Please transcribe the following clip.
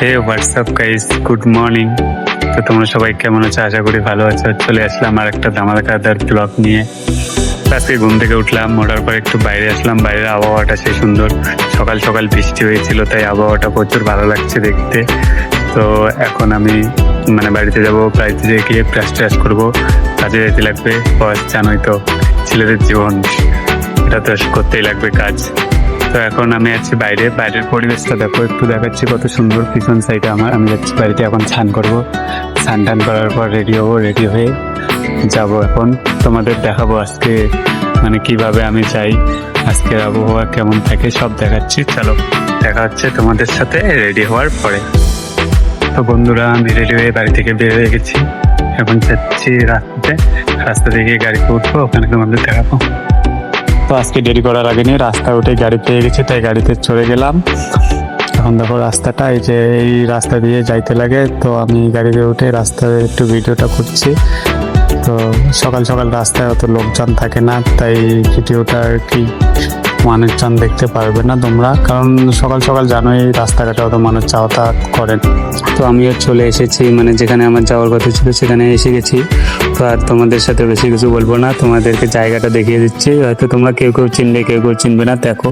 হে WhatsApp guys, good morning. তো তোমরা সবাই কেমন আছো? আশা করি ভালো আছো। চলে আসলাম আর একটা ধামাকাদার ব্লগ নিয়ে। আজকে ঘুম থেকে উঠলাম, ওঠার পর একটু বাইরে আসলাম। বাইরের আবহাওয়াটা সেই সুন্দর, সকাল সকাল বৃষ্টি হয়েছিল, তাই আবহাওয়াটা প্রচুর ভালো লাগছে দেখতে। তো এখন আমি বাড়িতে যাব, বাড়িতে যেয়ে গিয়ে ব্রাশ করবো, কাজে যেতে লাগবে। জানোই তো ছেলেদের জীবন, এটা তো করতেই লাগবে কাজ। তো এখন আমি আছি বাইরে, বাইরের পরিবেশটা দেখো, একটু দেখাচ্ছি কত সুন্দর। পিছন সাইডে আমি যাচ্ছি বাড়িতে, এখন স্নান করবো। স্নান টান করার পর রেডি হবো, রেডি হয়ে যাব। এখন তোমাদের দেখাবো আজকে কিভাবে আমি যাই, আজকের আবহাওয়া কেমন থাকে সব দেখাচ্ছি। চলো দেখা হচ্ছে তোমাদের সাথে রেডি হওয়ার পরে। তো বন্ধুরা, আমি রেডি হয়ে বাড়ি থেকে বের হয়ে গেছি। এখন যাচ্ছি রাস্তা থেকে গাড়িতে উঠবো, ওখানে তোমাদের দেখাবো। তো আজকে দেরি করার আগে নিয়ে রাস্তা উঠে গাড়ি পেয়ে গেছি, তাই গাড়িতে চড়ে গেলাম। এখন দেখো রাস্তাটা, এই রাস্তা দিয়ে যাইতে লাগে। তো আমি গাড়িতে উঠে রাস্তায় একটু ভিডিওটা করছি। তো সকাল সকাল রাস্তায় অত লোকজন থাকে না, তাই ভিডিওটা আর কি মানুষজন দেখতে পারবে না তোমরা, কারণ সকাল সকাল জানোই রাস্তাঘাটে অত মানুষ যাতায়াত করেন। তো আমিও চলে এসেছি, যেখানে আমার যাওয়ার কথা ছিল সেখানে এসে গেছি। তো আর তোমাদের সাথে বেশি কিছু বলবো না, তোমাদেরকে জায়গাটা দেখিয়ে দিচ্ছি। হয়তো তোমরা কেউ কেউ চিনবে, কেউ কেউ চিনবে না। দেখো